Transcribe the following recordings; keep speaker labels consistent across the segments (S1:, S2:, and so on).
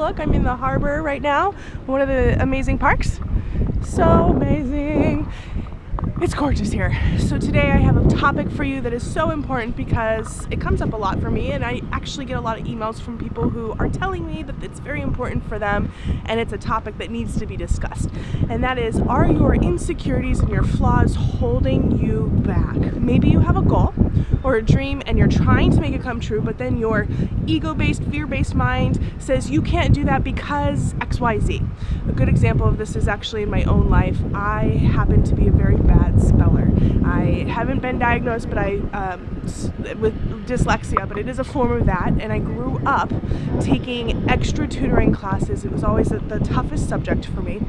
S1: look, I'm in the harbor right now, one of the amazing parks. So amazing. It's gorgeous here. So today I have a topic for you that is so important because it comes up a lot for me, and I actually get a lot of emails from people who are telling me that it's very important for them and it's a topic that needs to be discussed. And that is, are your insecurities and your flaws holding you back? Maybe you have a goal or a dream and you're trying to make it come true, but then your ego-based, fear-based mind says you can't do that because XYZ. A good example of this is actually in my own life. I happen to be a very bad speller. I haven't been diagnosed with dyslexia, but it is a form of that, and I grew up taking extra tutoring classes. It was always the toughest subject for me,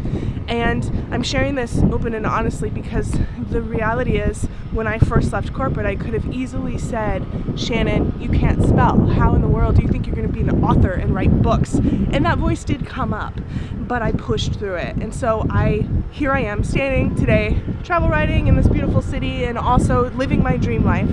S1: and I'm sharing this open and honestly because the reality is, when I first left corporate, I could have easily said, Shannon, you can't spell. How in the world do you think you're going to be an author and write books? And that voice did come up, but I pushed through it. And so here I am standing today, travel writing in this beautiful city and also living my dream life,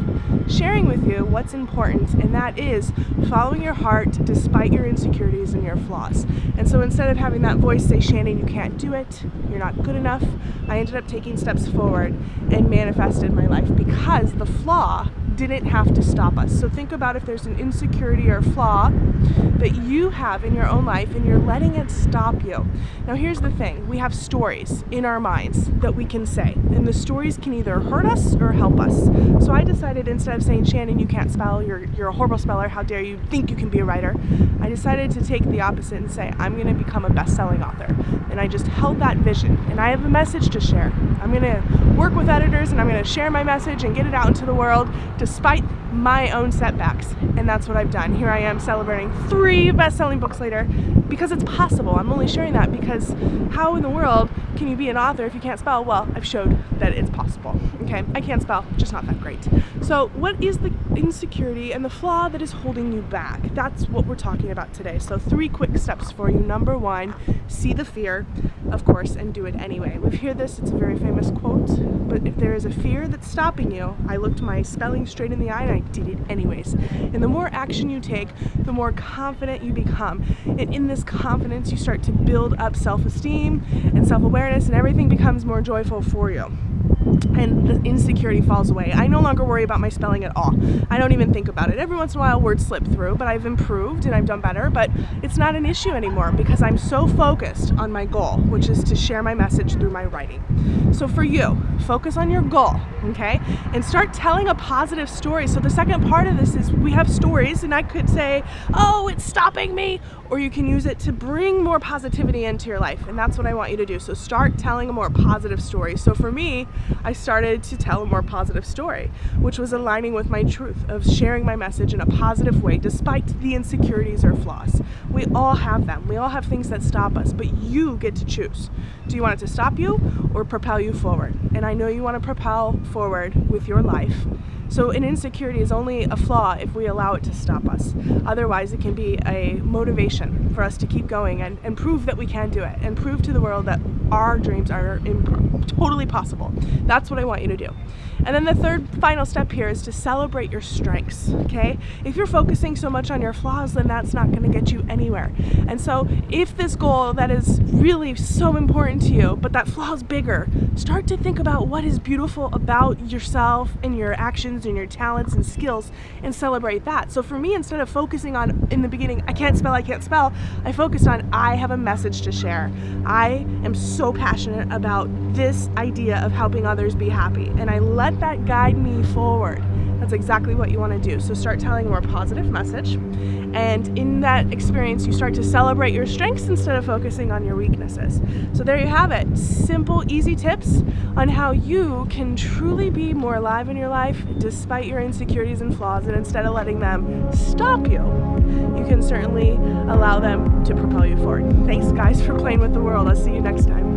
S1: sharing with you what's important, and that is following your heart despite your insecurities and your flaws. And so instead of having that voice say, Shannon, you can't do it, you're not good enough, I ended up taking steps forward and manifested my life because the flaw didn't have to stop us. So think about if there's an insecurity or flaw that you have in your own life and you're letting it stop you. Now here's the thing, we have stories in our minds that we can say, and the stories can either hurt us or help us. So I decided, instead of saying, Shannon, you can't spell, you're a horrible speller, how dare you think you can be a writer, I decided to take the opposite and say, I'm gonna become a best-selling author. And I just held that vision, and I have a message to share. I'm gonna work with editors and I'm gonna share my message and get it out into the world despite my own setbacks. And that's what I've done. Here I am celebrating 3 best-selling books later because it's possible. I'm only sharing that because how in the world can you be an author if you can't spell? Well, I've showed that it's possible. Okay, I can't spell, just not that great. So what is the insecurity and the flaw that is holding you back? That's what we're talking about today. So 3 quick steps for you. Number 1, see the fear, of course, and do it anyway. We've heard this, it's a very famous quote, but if there is a fear that's stopping you, I looked my spelling straight in the eye and I did it anyways. And the more action you take, the more confident you become. And in this confidence, you start to build up self-esteem and self-awareness, and everything becomes more joyful for you. And the insecurity falls away. I no longer worry about my spelling at all. I don't even think about it. Every once in a while words slip through, but I've improved and I've done better, but it's not an issue anymore because I'm so focused on my goal, which is to share my message through my writing. So for you, focus on your goal, okay? And start telling a positive story. So the second part of this is we have stories, and I could say, oh, it's stopping me, or you can use it to bring more positivity into your life, and that's what I want you to do. So start telling a more positive story. So for me, I started to tell a more positive story, which was aligning with my truth of sharing my message in a positive way despite the insecurities or flaws. We all have them. We all have things that stop us, but you get to choose. Do you want it to stop you or propel you forward? And I know you want to propel forward with your life. So an insecurity is only a flaw if we allow it to stop us. Otherwise, it can be a motivation for us to keep going and prove that we can do it and prove to the world that our dreams are totally possible. That's what I want you to do. And then the third final step here is to celebrate your strengths, okay? If you're focusing so much on your flaws, then that's not going to get you anywhere. And so if this goal that is really so important to you, but that flaw is bigger, start to think about what is beautiful about yourself and your actions and your talents and skills and celebrate that. So for me, instead of focusing on, in the beginning, I can't spell, I focused on, I have a message to share. I am so passionate about this idea of helping others be happy, and I let that guide me forward. That's exactly what you want to do. So start telling a more positive message, and in that experience you start to celebrate your strengths instead of focusing on your weaknesses. So there you have it. Simple, easy tips on how you can truly be more alive in your life despite your insecurities and flaws, and instead of letting them stop you, you can certainly allow them to propel you forward. Thanks guys for playing with the world. I'll see you next time.